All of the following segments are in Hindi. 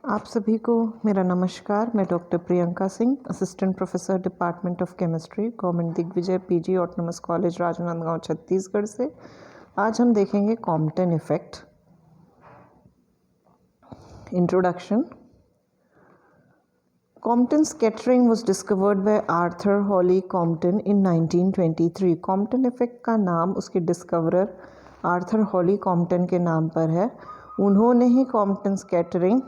आप सभी को मेरा नमस्कार। मैं doctor Priyanka Singh, assistant professor department of chemistry, government Digvijay PG autonomous college Rajnandgaon Chhattisgarh से। आज हम देखेंगे Compton effect. Introduction. Compton scattering was discovered by Arthur Holly Compton in 1923। Compton effect का नाम उसके डिस्कवरर आर्थर हॉली कॉम्पटन के नाम पर है। उन्होंने ही कॉम्पटन स्कैटरिंग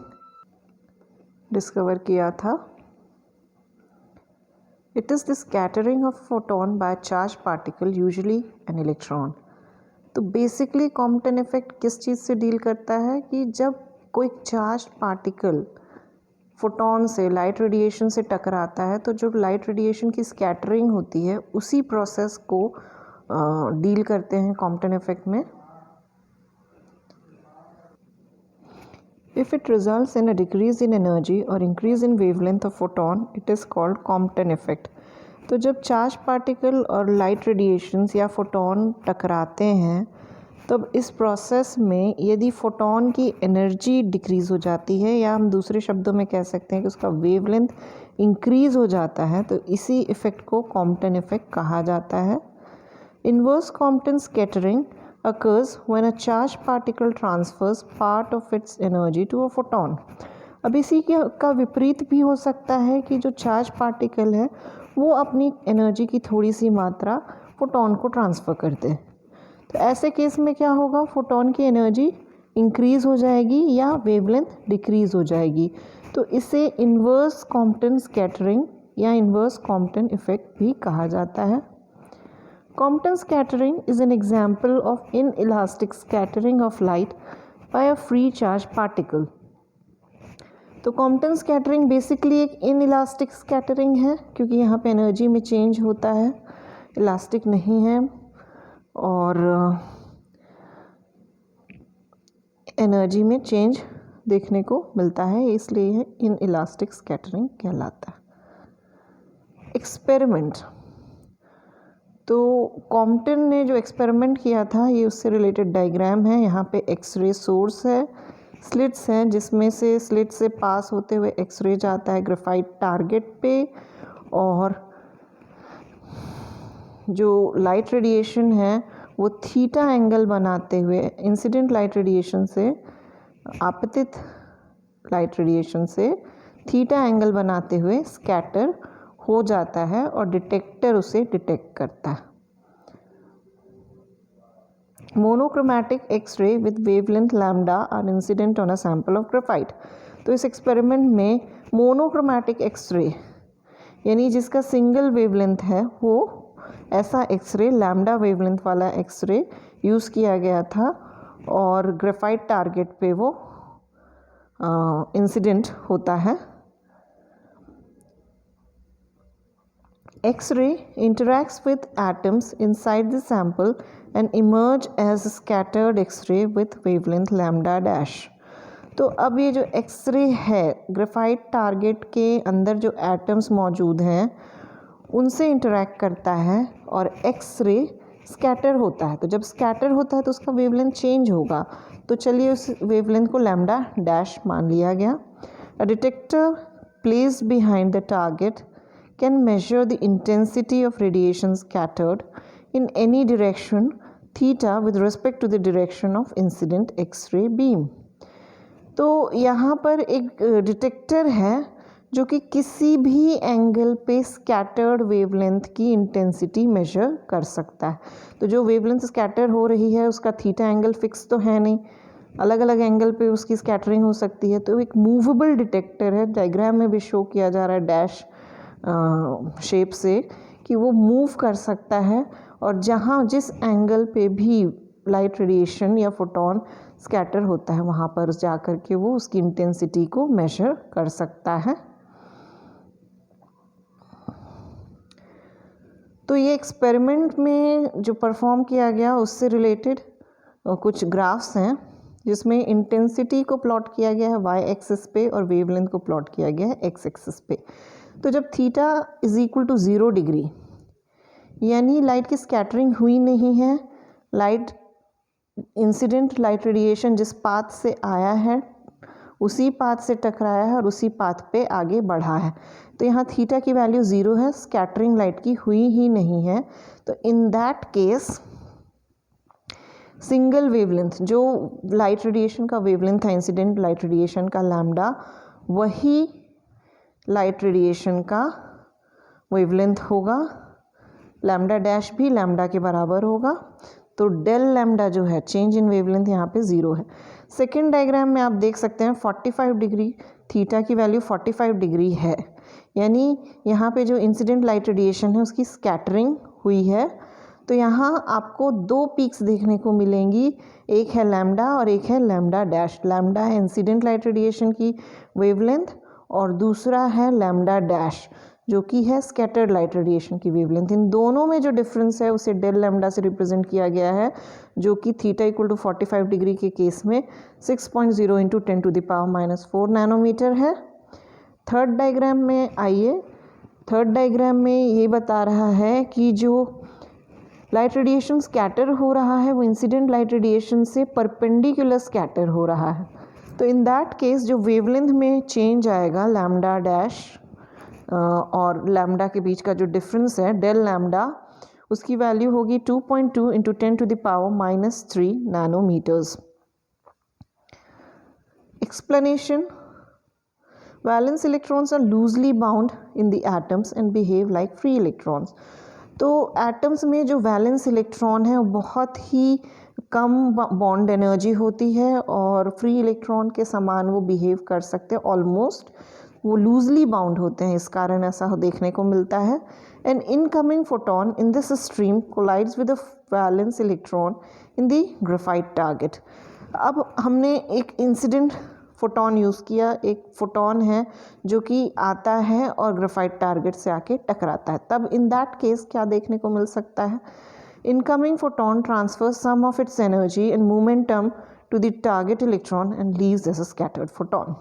डिस्कवर किया था। It is the scattering of photon by charge particle usually an electron. तो बेसिकली कॉम्पटन इफेक्ट किस चीज़ से डील करता है कि जब कोई चार्ज पार्टिकल फोटोन से, लाइट रेडिएशन से टकराता है, तो जो लाइट रेडिएशन की स्कैटरिंग होती है उसी प्रोसेस को डील करते हैं कॉम्पटन इफेक्ट में। If it results in a decrease in energy or increase in wavelength of photon, it is called Compton effect। तो जब चार्ज पार्टिकल और लाइट रेडिएशंस या फोटोन टकराते हैं तब इस प्रोसेस में यदि फोटोन की एनर्जी डिक्रीज़ हो जाती है, या हम दूसरे शब्दों में कह सकते हैं कि उसका वेवलेंथ इंक्रीज़ हो जाता है, तो इसी इफ़ेक्ट को कॉम्पटन इफेक्ट कहा जाता है। Inverse Compton scattering occurs when a charged particle transfers part of its energy to a photon। अब इसी का विपरीत भी हो सकता है कि जो चार्ज पार्टिकल है वो अपनी एनर्जी की थोड़ी सी मात्रा फोटोन को ट्रांसफ़र कर दे। तो ऐसे केस में क्या होगा, फोटोन की एनर्जी इंक्रीज़ हो जाएगी या वेवलेंथ डिक्रीज़ हो जाएगी। तो इसे इनवर्स कॉम्पटन स्कैटरिंग या इनवर्स कॉम्पटन इफेक्ट भी कहा जाता है। Compton scattering is an example of inelastic scattering of light by a free charge particle। तो Compton scattering बेसिकली एक inelastic scattering है क्योंकि यहाँ पे एनर्जी में चेंज होता है, इलास्टिक नहीं है, और एनर्जी में चेंज देखने को मिलता है, इसलिए यह inelastic scattering कहलाता है। एक्सपेरिमेंट। तो कॉम्पटन ने जो एक्सपेरिमेंट किया था ये उससे रिलेटेड डायग्राम है। यहाँ पे एक्सरे सोर्स है, स्लिट्स हैं जिसमें से स्लिट से पास होते हुए एक्सरे जाता है ग्रेफाइट टारगेट पे, और जो लाइट रेडिएशन है वो थीटा एंगल बनाते हुए इंसिडेंट लाइट रेडिएशन से, आपतित लाइट रेडिएशन से थीटा एंगल बनाते हुए स्कैटर हो जाता है और डिटेक्टर उसे डिटेक्ट करता है। Monochromatic X ray with wavelength lambda are incident on a sample of graphite. तो इस एक्सपेरिमेंट में मोनोक्रोमैटिक एक्सरे यानी जिसका सिंगल वेवलेंथ है, वो ऐसा एक्सरे, लैम्डा वेवलेंथ वाला एक्सरे यूज़ किया गया था, और ग्रेफाइट टारगेट पे वो इंसिडेंट होता है। X-ray interacts with atoms inside the sample and emerge as scattered X-ray with wavelength lambda dash। तो अब ये जो एक्सरे है, ग्रेफाइट टारगेट के अंदर जो एटम्स मौजूद हैं उनसे इंटरैक्ट करता है और एक्सरे स्कैटर होता है। तो जब स्कैटर होता है तो उसका वेवलेंथ चेंज होगा, तो चलिए उस वेवलेंथ को लैम्डा डैश मान लिया गया। A detector placed behind the target can measure the intensity of radiation scattered in any direction theta with respect to the direction of incident X-ray beam। तो यहाँ पर एक डिटेक्टर है जो कि किसी भी एंगल पे स्कैटर्ड वेवलेंथ की इंटेंसिटी मेजर कर सकता है। तो जो वेवलेंथ स्कैटर हो रही है उसका थीटा एंगल फिक्स तो है नहीं, अलग अलग एंगल पे उसकी स्कैटरिंग हो सकती है। तो एक मूवेबल डिटेक्टर है, डायग्राम में भी शो किया जा रहा है डैश शेप से, कि वो मूव कर सकता है और जहाँ जिस एंगल पे भी लाइट रेडिएशन या फोटोन स्कैटर होता है वहाँ पर जा कर के वो उसकी इंटेंसिटी को मेजर कर सकता है। तो ये एक्सपेरिमेंट में जो परफॉर्म किया गया उससे रिलेटेड कुछ ग्राफ्स हैं जिसमें इंटेंसिटी को प्लॉट किया गया है वाई एक्सिस पे और वेवलेंथ को प्लॉट किया गया है एक्स एक्सिस पे। तो जब theta is equal to 0 degree यानी लाइट की स्कैटरिंग हुई नहीं है, लाइट इंसिडेंट लाइट रेडिएशन जिस पाथ से आया है उसी पाथ से टकराया है और उसी पाथ पे आगे बढ़ा है। तो यहाँ थीटा की वैल्यू 0 है, स्कैटरिंग लाइट की हुई ही नहीं है। तो in that case single wavelength, जो लाइट रेडिएशन का वेवलेंथ था इंसिडेंट लाइट रेडिएशन का लैम्डा, वही लाइट रेडिएशन का वेवलेंथ होगा। लैम्डा डैश भी लैम्डा के बराबर होगा। तो डेल लैम्डा जो है, चेंज इन वेवलेंथ यहाँ पे 0 है। सेकेंड डायग्राम में आप देख सकते हैं 45 डिग्री, थीटा की वैल्यू 45 डिग्री है, यानी यहाँ पे जो इंसिडेंट लाइट रेडिएशन है उसकी स्कैटरिंग हुई है। तो यहाँ आपको दो पीक्स देखने को मिलेंगी, एक है लैम्डा और एक है लैम्डा डैश। लैम्डा है इंसिडेंट लाइट रेडिएशन की वेवलेंथ और दूसरा है लैम्डा डैश जो कि है स्कैटर्ड लाइट रेडिएशन की वेवलेंथ। इन दोनों में जो डिफरेंस है उसे डेल लैम्डा से रिप्रेजेंट किया गया है, जो कि थीटा इक्वल टू 45 डिग्री के केस में 6.0 इंटू 10⁻⁻⁴ नैनोमीटर है। थर्ड डायग्राम में आइए, थर्ड डायग्राम में ये बता रहा है कि जो लाइट रेडिएशन स्कैटर हो रहा है वो इंसिडेंट लाइट रेडिएशन से परपेंडिकुलर स्कैटर हो रहा है। तो इन दैट केस जो वेवलेंथ में चेंज आएगा लैम्डा डैश और लैम्डा के बीच का जो डिफरेंस है डेल लैम्डा, उसकी वैल्यू होगी 2.2 into 10⁻³ nanometres. Explanation: valence electrons are loosely bound in the atoms and behave like free electrons. तो एटम्स में जो वैलेंस इलेक्ट्रॉन है वो बहुत ही कम बॉन्ड एनर्जी होती है और फ्री इलेक्ट्रॉन के समान वो बिहेव कर सकते हैं, ऑलमोस्ट वो लूजली बाउंड होते हैं, इस कारण ऐसा देखने को मिलता है। An incoming photon in this stream collides with a valence electron in the graphite target. अब हमने एक इंसिडेंट फोटोन यूज़ किया, एक फोटोन है जो कि आता है और ग्रेफाइट टारगेट से आके टकराता है। तब इन दैट केस क्या देखने को मिल सकता है? Incoming photon transfers some of its energy and momentum to the target electron and leaves as a scattered photon.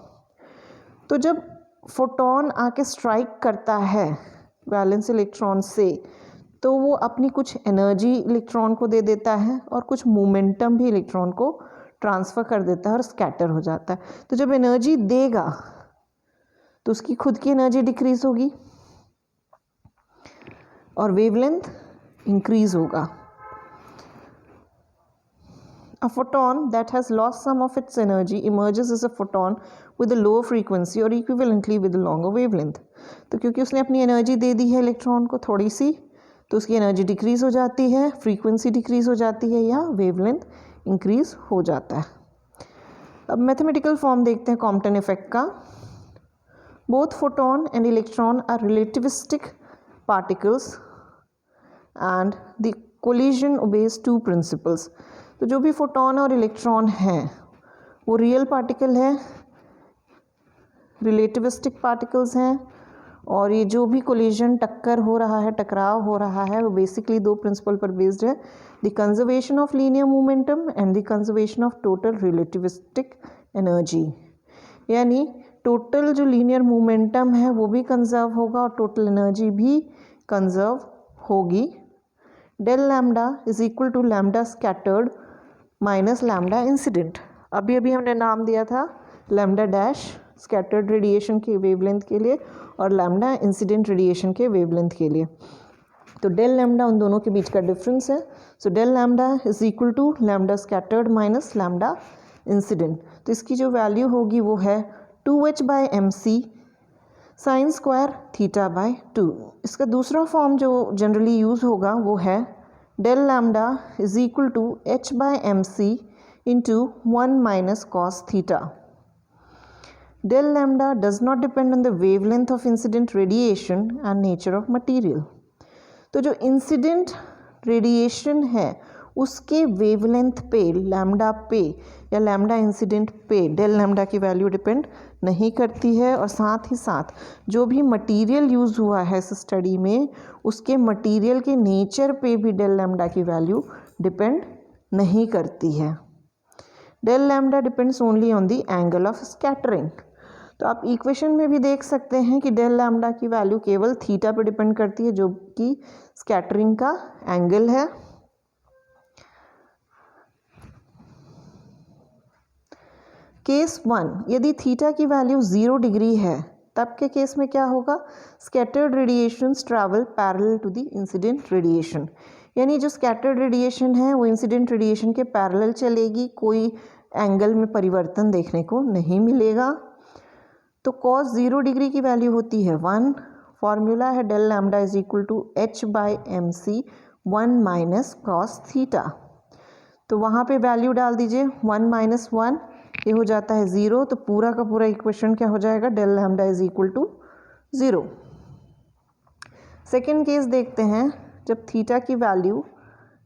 तो जब फोटोन आके स्ट्राइक करता है वैलेंस इलेक्ट्रॉन से, तो वो अपनी कुछ एनर्जी इलेक्ट्रॉन को दे देता है और कुछ मोमेंटम भी इलेक्ट्रॉन को ट्रांसफ़र कर देता है और स्कैटर हो जाता है। तो जब एनर्जी देगा तो उसकी खुद की एनर्जी डिक्रीज होगी और वेवलेंथ इंक्रीज होगा। A photon that has lost some of its energy emerges as a photon with a lower frequency or equivalently with a longer wavelength. तो क्योंकि उसने अपनी एनर्जी दे दी है इलेक्ट्रॉन को थोड़ी सी, तो उसकी एनर्जी डिक्रीज हो जाती है, फ्रीक्वेंसी डिक्रीज हो जाती है या वेवलेंथ इंक्रीज हो जाता है। अब मैथमेटिकल फॉर्म देखते हैं कॉम्पटन इफेक्ट का। Both photon and electron are relativistic particles and the collision obeys two principles. तो जो भी फोटोन और इलेक्ट्रॉन हैं वो रियल पार्टिकल है, रिलेटिविस्टिक पार्टिकल्स हैं, और ये जो भी कोलिजन टक्कर हो रहा है, टकराव हो रहा है, वो बेसिकली दो प्रिंसिपल पर बेस्ड है, the conservation of linear momentum and the conservation of total relativistic energy. यानी टोटल जो लीनियर मोमेंटम है वो भी कंजर्व होगा और टोटल एनर्जी भी कंजर्व होगी। Del lambda is equal to lambda scattered minus lambda incident. अभी अभी हमने नाम दिया था लैम्डा डैश स्कैटर्ड रेडिएशन के वेवलेंथ के लिए और लैम्डा इंसिडेंट रेडिएशन के वेवलेंथ के लिए। तो डेल लैम्डा उन दोनों के बीच का डिफरेंस है। So del lambda is equal to lambda scattered minus lambda incident. तो इसकी जो वैल्यू होगी वो है 2h/mc sine square theta by 2। इसका दूसरा फॉर्म जो जनरली यूज़ होगा वो है del lambda is equal to h/mc into 1 minus cos theta. Del lambda does not depend on the wavelength of incident radiation and nature of material. तो जो इंसिडेंट रेडिएशन है उसके वेवलेंथ पे, लैम्डा पे या लैम्डा इंसिडेंट पे डेल लैम्डा की वैल्यू डिपेंड नहीं करती है, और साथ ही साथ जो भी मटेरियल यूज़ हुआ है इस स्टडी में उसके मटेरियल के नेचर पे भी डेल लैम्डा की वैल्यू डिपेंड नहीं करती है। Del lambda depends only on the angle of scattering. तो आप इक्वेशन में भी देख सकते हैं कि डेल लैम्डा की वैल्यू केवल थीटा पर डिपेंड करती है जो कि स्कैटरिंग का एंगल है। केस 1, यदि थीटा की वैल्यू 0 डिग्री है तब के केस में क्या होगा, scattered radiations travel parallel to the incident radiation, यानी जो स्कैटर्ड रेडिएशन है वो इंसिडेंट रेडिएशन के पैरेलल चलेगी, कोई एंगल में परिवर्तन देखने को नहीं मिलेगा। तो cos 0 डिग्री की वैल्यू होती है 1, फॉर्मूला है del lambda is equal to h/mc 1 minus cos theta. तो वहाँ पे वैल्यू डाल दीजिए 1 माइनस 1, ये हो जाता है 0, तो पूरा का पूरा इक्वेशन क्या हो जाएगा, del lambda is equal to 0। Second case देखते हैं, जब थीटा की वैल्यू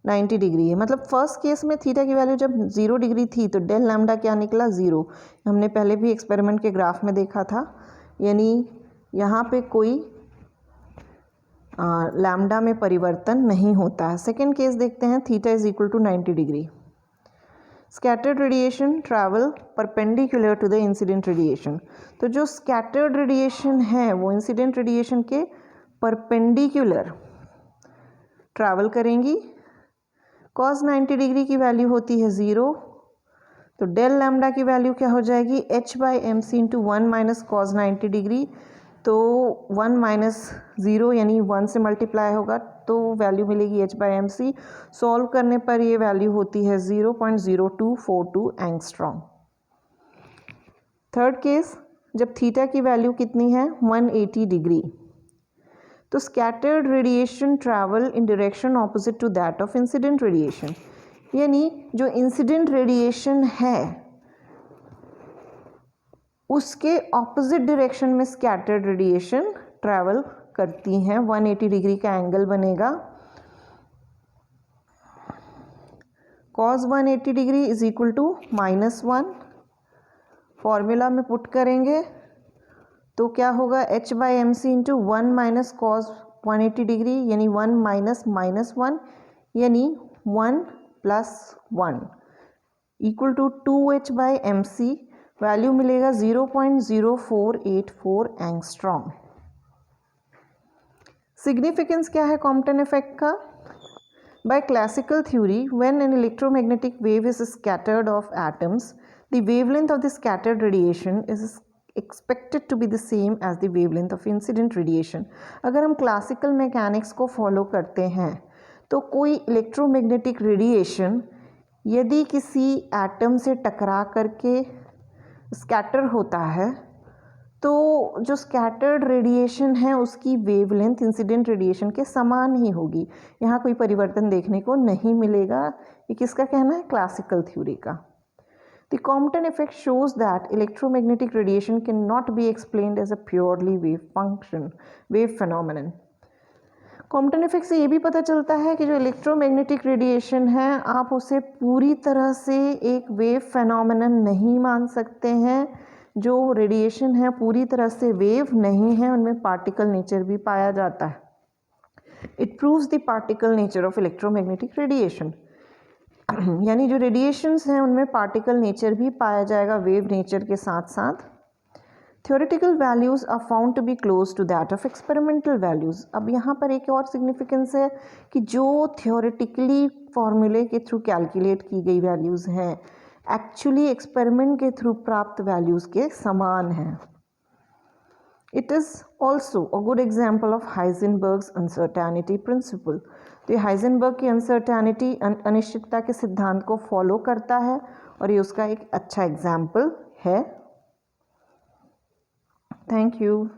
90 डिग्री है, मतलब फर्स्ट केस में थीटा की वैल्यू जब 0 डिग्री थी तो डेल लैम्डा क्या निकला, 0। हमने पहले भी एक्सपेरिमेंट के ग्राफ में देखा था, यानी यहाँ पे कोई लैम्डा में परिवर्तन नहीं होता है। सेकेंड केस देखते हैं, theta is equal to 90 degree. Scattered radiation travel perpendicular to the incident radiation, तो जो स्कैटर्ड रेडिएशन है वो इंसिडेंट रेडिएशन के परपेंडिकुलर ट्रैवल करेंगी। cos 90 डिग्री की वैल्यू होती है 0, तो डेल लैम्डा की वैल्यू क्या हो जाएगी, h/mc into 1 minus cos 90 degree, तो 1 माइनस 0 यानी 1 से मल्टीप्लाई होगा तो वैल्यू मिलेगी h/mc। सॉल्व करने पर ये वैल्यू होती है 0.0242 एंगस्ट्रॉम। थर्ड केस, जब थीटा की वैल्यू कितनी है, 180 डिग्री, तो scattered radiation travel in direction opposite to that of incident radiation, यानी जो इंसिडेंट रेडिएशन है उसके ऑपोजिट डायरेक्शन में स्कैटर्ड रेडिएशन ट्रैवल करती हैं। 180 डिग्री का एंगल बनेगा। cos 180 degree is equal to -1, formula में पुट करेंगे तो क्या होगा, h/mc into 1 minus cos 180 degree, यानी 1 माइनस -1, यानी 1 plus 1 equal to 2h/mc, value मिलेगा 0.0484 एंगस्ट्रॉम। सिग्निफिकेंस क्या है कॉम्पटन इफेक्ट का, by classical theory when an electromagnetic wave is scattered off atoms the wavelength of the scattered radiation is expected to be the same as the wavelength of incident radiation। अगर हम क्लासिकल मैकेनिक्स को फॉलो करते हैं तो कोई इलेक्ट्रोमैग्नेटिक रेडिएशन यदि किसी एटम से टकरा करके स्कैटर होता है तो जो स्कैटर्ड रेडिएशन है उसकी वेवलेंथ इंसिडेंट रेडिएशन के समान ही होगी, यहाँ कोई परिवर्तन देखने को नहीं मिलेगा। ये किसका कहना है, क्लासिकल थ्योरी का। The Compton effect shows that electromagnetic radiation cannot be explained as a purely wave phenomenon। Compton effect से ये भी पता चलता है कि जो इलेक्ट्रोमैग्नेटिक रेडिएशन है आप उसे पूरी तरह से एक वेव फेनोमेनन नहीं मान सकते हैं। जो रेडिएशन है पूरी तरह से वेव नहीं है, उनमें पार्टिकल नेचर भी पाया जाता है। It proves the particle nature of electromagnetic radiation, यानी जो रेडिएशंस हैं उनमें पार्टिकल नेचर भी पाया जाएगा वेव नेचर के साथ साथ। Theoretical values are found to be close to that of experimental values. अब यहाँ पर एक और सिग्निफिकेंस है कि जो थ्योरेटिकली फॉर्मूले के थ्रू कैलकुलेट की गई वैल्यूज़ हैं एक्चुअली एक्सपेरिमेंट के थ्रू प्राप्त वैल्यूज़ के समान हैं। It is also a good example of Heisenberg's uncertainty principle. तो ये हाइजेनबर्ग की अनसर्टेनिटी अनिश्चितता के सिद्धांत को फॉलो करता है और ये उसका एक अच्छा एग्जाम्पल है। Thank you.